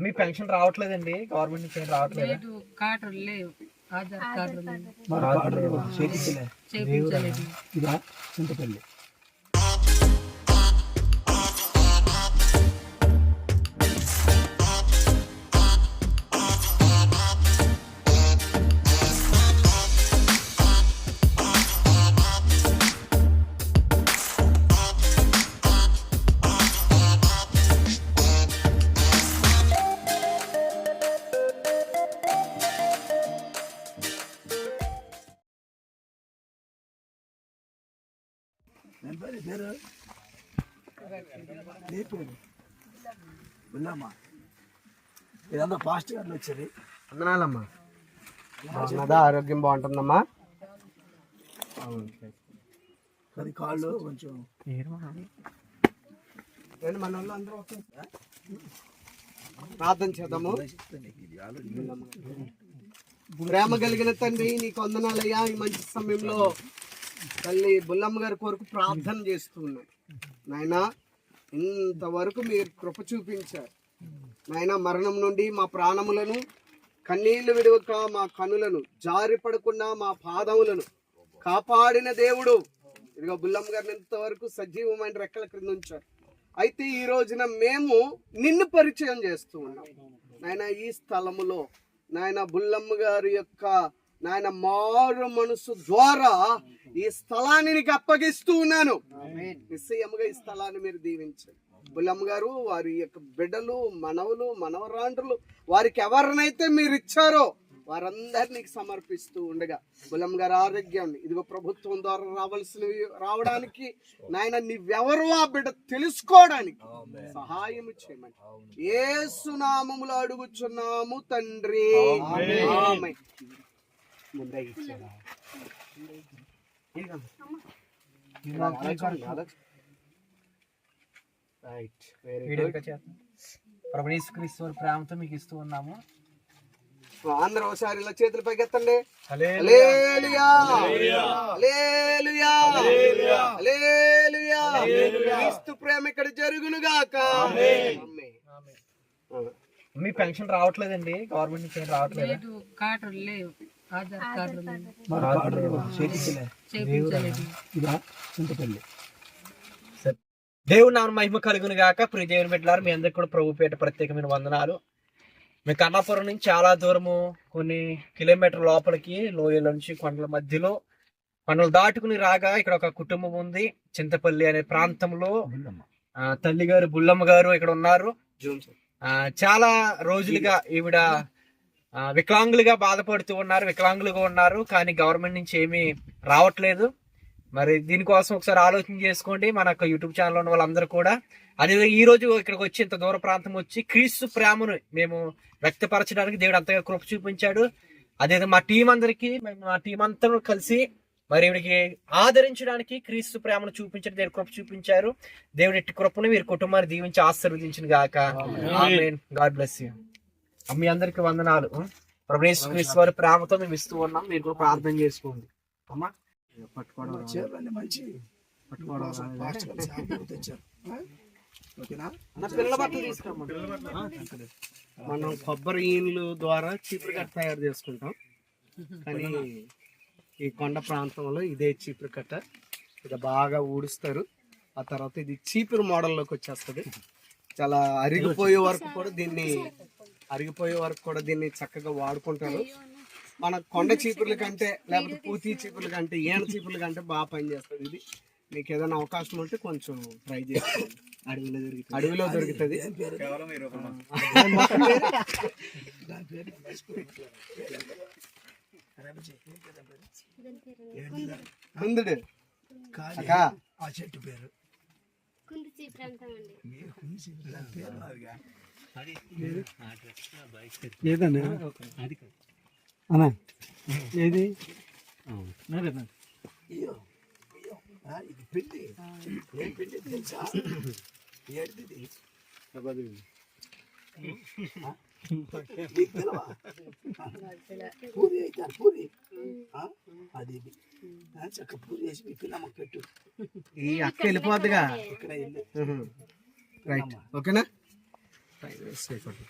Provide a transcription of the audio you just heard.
మీ pension రావట్లేదండి? Government నుంచి ఏం రావట్లేదు? కార్డులు లేవు, ఆధార్ కార్డు చింతపల్లి. ఇదంతా ఫాస్ట్ గా వచ్చేది. వందనాలమ్మా. బాగున్నదా? ఆరోగ్యం బాగుంటుందమ్మా? అది కాళ్ళు కొంచెం మన వాళ్ళు అందరూ ప్రార్థన చేద్దాము. ప్రేమ కలిగిన తండ్రి, నీకు వందనాలయ్యా. ఈ మంచి సమయంలో తల్లి బుల్లమ్మ గారి కొరకు ప్రార్థన చేస్తూ ఉన్నాను నాయనా. ఇంతవరకు మీరు కృప చూపించారు నాయన. మరణం నుండి మా ప్రాణములను, కన్నీళ్లు విడవక మా కనులను, జారి పడకుండా మా పాదములను కాపాడిన దేవుడు. ఇదిగో బుల్లమ్మ గారిని ఇంతవరకు సజీవమైన రెక్కల క్రింద ఉంచారు. అయితే ఈ రోజున మేము నిన్ను పరిచయం చేస్తూ ఉన్నాం నాయన. ఈ స్థలములో నాయన బుల్లమ్మ గారి యొక్క నాయన మారు మనసు ద్వారా ఈ స్థలాన్ని నీకు అప్పగిస్తూ ఉన్నాను. నిశ్చయముగా ఈ స్థలాన్ని మీరు దీవించండి. బుల్లమ్మ గారు, వారి యొక్క బిడ్డలు, మనవలు, మనవరాండ్రులు, వారికి ఎవరినైతే మీరు ఇచ్చారో వారందరినీ సమర్పిస్తూ ఉండగా బుల్లమ్మ గారి ఆరోగ్యాన్ని ఇదిగో ప్రభుత్వం ద్వారా రావాల్సినవి రావడానికి నాయన నీవెవరు ఆ బిడ్డ తెలుసుకోవడానికి సహాయం చేయమని యేసు నామములో అడుగుచున్నాము తండ్రి. ఆమేన్. ముందే ఇచ్చారా? ప్రేమతో మీకు ఇస్తూ ఉన్నాము. అందరూ ఒకసారి ఇలా చేతులు పైకెత్తండి. హల్లెలూయా, హల్లెలూయా, హల్లెలూయా. క్రీస్తు ప్రేమ ఇక్కడ జరుగును గాక. మీ పెన్షన్ రావట్లేదండి? గవర్నమెంట్ నుంచి ఏం రావట్లేదు? కార్డులు లేవు, ఆధార్ కార్డు చింతపల్లి. దేవుని నామ మహిమ కలుగును గాక. ప్రియ దేవుని బిడ్డలారా, మీ అందరికి కూడా ప్రభుపేట ప్రత్యేకమైన వందనాలు. మీకు అన్నాపురం నుంచి చాలా దూరము, కొన్ని కిలోమీటర్ లోపలికి, లోయల నుంచి కొండల మధ్యలో కొండలు దాటుకుని రాగా ఇక్కడ ఒక కుటుంబం ఉంది. చింతపల్లి అనే ప్రాంతంలో తల్లి గారు బుల్లమ్మ గారు ఇక్కడ ఉన్నారు. చాలా రోజులుగా ఈవిడ వికలాంగులుగా బాధపడుతూ ఉన్నారు, వికలాంగులుగా ఉన్నారు. కానీ గవర్నమెంట్ నుంచి ఏమీ రావట్లేదు. మరి దీనికోసం ఒకసారి ఆలోచన చేసుకోండి. మన యూట్యూబ్ ఛానల్ ఉన్న వాళ్ళందరూ కూడా అదే ఈ రోజు ఇక్కడికి వచ్చి ఇంత దూర ప్రాంతం వచ్చి క్రీస్తు ప్రేమను మేము వ్యక్తపరచడానికి దేవుడు అంతగా కృప చూపించాడు. అదే మా టీం అందరికి, మా టీం అంతా కలిసి మరి ఈవిడికి ఆదరించడానికి క్రీస్తు ప్రేమను చూపించడం దేవుడు కృప చూపించారు. దేవుడి ఇట్టి కృపను వీరి కుటుంబాన్ని దీవించి ఆశీర్వదించిన గాక. ఆమేన్. God bless you. మీ అందరికి వందనాలు. ప్రభు యేసు క్రీస్తు వారి ప్రేమతో మేము ఇస్తూ ఉన్నాం. మీరు కూడా ప్రార్థన చేసుకోండి. అమ్మా పట్టుకోవడం మంచి మనం కొబ్బరి ఈన్లు ద్వారా చీపురు కట్ట తయారు చేసుకుంటాం. కానీ ఈ కొండ ప్రాంతంలో ఇదే చీపురు కట్ట ఇక బాగా ఊడుస్తారు. ఆ తర్వాత ఇది చీపురు మోడల్లోకి వచ్చేస్తుంది. చాలా అరిగిపోయే వరకు కూడా దీన్ని చక్కగా వాడుకుంటారు. మన కొండ చీపుర్ల కంటే, లేకపోతే పూతి చీపుర్ల కంటే, ఏణ చీపుర్ల కంటే బాగా పనిచేస్తుంది ఇది. మీకు ఏదైనా అవకాశం ఉంటే కొంచెం ట్రై చేసుకోండి. అడవిలో దొరుకుతుంది. ఆ చెట్టు పేరు ఏదన్నా అన్నా ఏది ఇది పిండి ఏం పిండి తెలుసా? ఏంటిది? పూరి అవుతారు, పూరి అది చక్క పూరి వేసి మీ పిల్లమ్మకి పెట్టు. ఈ అక్క వెళ్ళిపోద్దిగా. రైట్, ఓకేనా? టైం వేస్ట్ అయిపోతుంది.